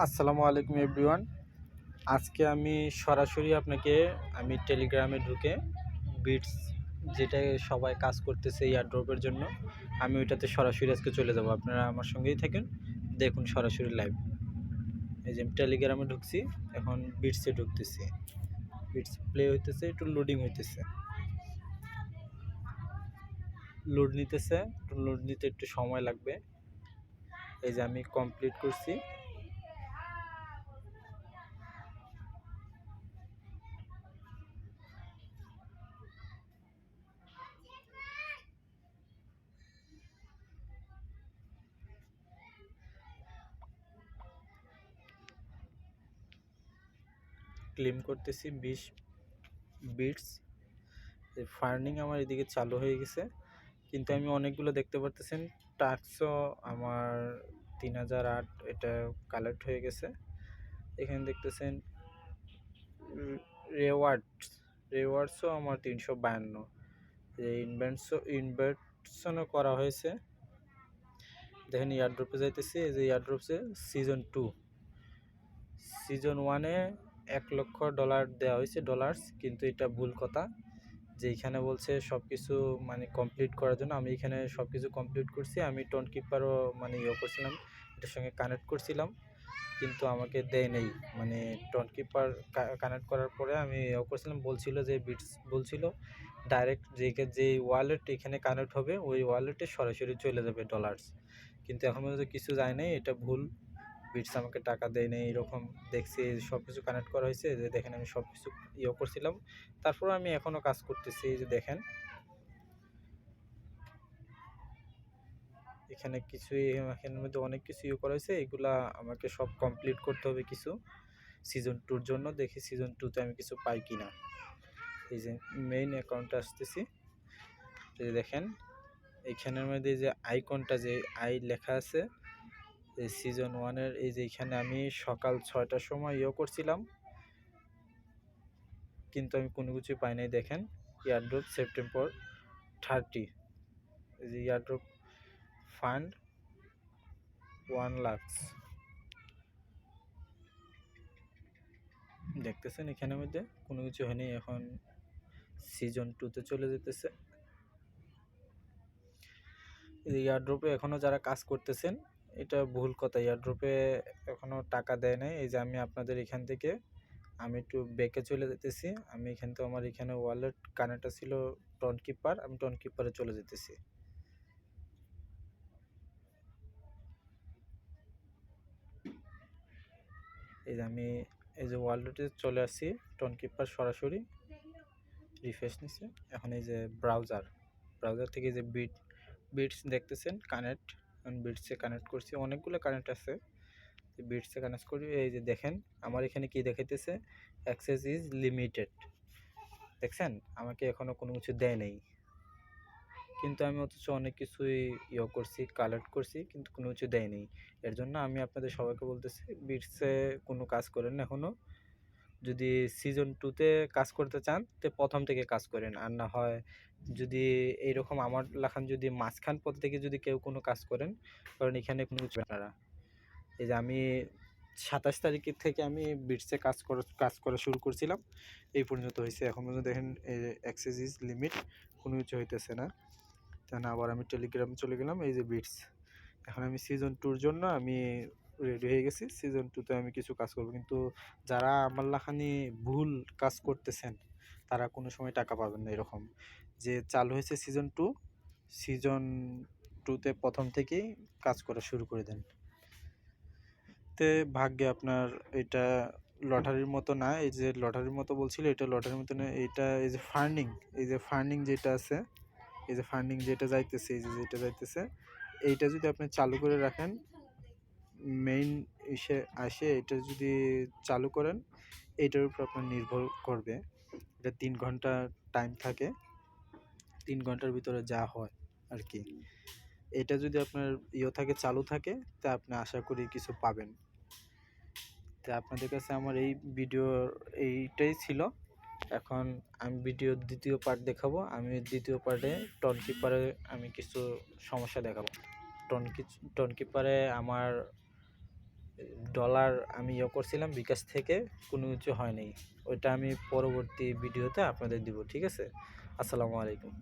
আসসালামু আলাইকুম এভরিওয়ান। আজকে আমি সরাসরি আপনাকে টেলিগ্রামে ঢুকে বিটস যেটা সবাই কাজ করতেছে এয়ারড্রপের জন্য, আমি ওইটাতে সরাসরি আজকে চলে যাব। আপনারা আমার সঙ্গেই থাকেন, দেখুন সরাসরি লাইভ। এই যে আমি টেলিগ্রামে ঢুকছি, এখন বিটসে ঢুকতেছি। বিটস প্লে হইতেছে, একটু লোডিং হইতেছে, লোড নিতেছে, একটু লোড নিতে একটু সময় লাগবে। এই যে আমি কমপ্লিট করছি। ক্লেম করতেছি 20 বিটস। ফার্নিং আমার এদিকে চালু হয়ে গেছে, কিন্তু আমি অনেকগুলো দেখতে পারতেছেন টাস্কও আমার 3008 এটা কালেক্ট হয়ে গেছে। এখানে দেখতেছেন রেওয়ার্ডসও আমার 352। ইনভার্টসনও করা হয়েছে। দেখেন ইয়ারড্রপে যাইতেছি, এই যে ইয়ারড্রপসে সিজন 1-এ $1,00,000 দেওয়া হয়েছে ডলার্স, কিন্তু এটা ভুল কথা। যে এখানে বলছে সব কিছু মানে কমপ্লিট করার জন্য, আমি এখানে সব কিছু কমপ্লিট করছি। আমি টোন কিপারও মানে করছিলাম, এটার সঙ্গে কানেক্ট করছিলাম, কিন্তু আমাকে দেয় নেই। মানে টোন কিপার কানেক্ট করার পরে আমি করছিলাম, বলছিল যে বিটস বলছিল ডাইরেক্ট যে ওয়ালেট এখানে কানেক্ট হবে ওই ওয়ালেটে সরাসরি চলে যাবে ডলার্স, কিন্তু এখন পর্যন্ত কিছু যায় নাই। এটা ভুল, বিটস আমাকে টাকা দেয় নেই এরকম দেখছি। সব কিছু কানেক্ট করা হয়েছে, যে দেখেন আমি সব কিছু করছিলাম, তারপর আমি এখনও কাজ করতেছি। এই যে দেখেন এখানে কিছুই, এখানের মধ্যে অনেক কিছু করা হয়েছে, এগুলা আমাকে সব কমপ্লিট করতে হবে কিছু সিজন 2-র জন্য। দেখি সিজন 2-তে আমি কিছু পাই কিনা। এই যে মেইন অ্যাকাউন্টে আসতেছি, এই যে দেখেন এইখানের মধ্যে যে আইকনটা, যে আই লেখা আছে, এই সিজন 1-এর এই যে এখানে আমি সকাল 6টার সময় করছিলাম, কিন্তু আমি কোনো কিছু পাই নাই। দেখেন এয়ারড্রপ সেপ্টেম্বর 30, এই যে এয়ারড্রপ ফান্ড 1 লাখ দেখতেছেন। এখানের মধ্যে কোনো কিছু হয়নি। এখন সিজন 2-তে চলে যেতেছে। এয়ারড্রপে এখনও যারা কাজ করতেছেন, এটা ভুল কথা। এয়ারড্রপে এখনও টাকা দেয় নাই। এই যে আমি আপনাদের এখান থেকে আমি একটু ব্যাকে চলে যেতেছি। আমি এখান থেকে আমার এখানে ওয়ালেট কানেক্ট ছিল টোন কিপার, আমি টোন কিপারে চলে যেতেছি। এই যে আমি এই যে ওয়ালেটে চলে আসছি, টোন কিপার সরাসরি রিফ্রেশ নিচ্ছে। এখন এই যে ব্রাউজার থেকে যে বিটস দেখতেছেন কানেক্ট, আমি বিটসে কানেক্ট করছি। অনেকগুলো কানেক্ট আছে, বিটসে কানেক্ট করি। এই যে দেখেন আমার এখানে কি দেখাইতেছে, অ্যাক্সেস ইজ লিমিটেড। দেখছেন আমাকে এখনও কোনো কিছু দেয় নেই, কিন্তু আমি অথচ অনেক কিছুই করছি, কালেক্ট করছি, কিন্তু কোনো কিছু দেয় নেই। এর জন্য আমি আপনাদের সবাইকে বলতেছি, বিটসে কোনো কাজ করেন না এখনও। যদি সিজন 2-তে কাজ করতে চান তো প্রথম থেকে কাজ করেন, আর না হয় যদি এইরকম আমার লেখান যদি মাঝখান পথ থেকে যদি কেউ কোনো কাজ করেন, কারণ এখানে কোনো কিছু আপনারা। এই যে আমি 27 তারিখের থেকে আমি বিটসে কাজ করা শুরু করছিলাম, এই পর্যন্ত হয়েছে। এখন পর্যন্ত দেখেন অ্যাক্সেস ইজ লিমিট, কোনো কিছু হইতেছে না। তাহলে আবার আমি টেলিগ্রামে চলে গেলাম। এই যে বিটস, এখন আমি সিজন 2-র জন্য আমি রেডি হয়ে গেছি। সিজন 2-তে আমি কিছু কাজ করব, কিন্তু যারা আমার লাখানি ভুল কাজ করতেছেন তারা কোনো সময় টাকা পাবেন না। এরকম যে চালু হয়েছে সিজন 2-তে প্রথম থেকেই কাজ করা শুরু করে দেন। তে ভাগ্যে আপনার এটা লটারির মতো না। এই যে লটারির মতো বলছিল, এটা লটারির মতো না। এইটা এই যে ফান্ডিং যেটা আছে, এই যে ফান্ডিং যেটা যাইতেছে, এই যে যেটা যাইতেছে, এইটা যদি আপনি চালু করে রাখেন, মেইন ইসে আসে, এটা যদি চালু করেন, এইটার উপর আপনার নির্ভর করবে। এটা 3 ঘন্টা টাইম থাকে, 3 ঘন্টার ভিতরে যা হয় আর কি। এটা যদি আপনার থাকে, চালু থাকে, তা আপনি আশা করি কিছু পাবেন। তা আপনাদের কাছে আমার এই ভিডিও এইটাই ছিল। এখন আমি ভিডিওর দ্বিতীয় পার্ট দেখাবো। আমি দ্বিতীয় পার্টে টোন কিপারে আমি কিছু সমস্যা দেখাবো। টোন কিপারে আমার ডলার আমি করছিলাম বিকাশ থেকে, কোনো কিছু হয়নি। ওইটা আমি পরবর্তী ভিডিওতে আপনাদের দিব, ঠিক আছে? আসসালামু আলাইকুম।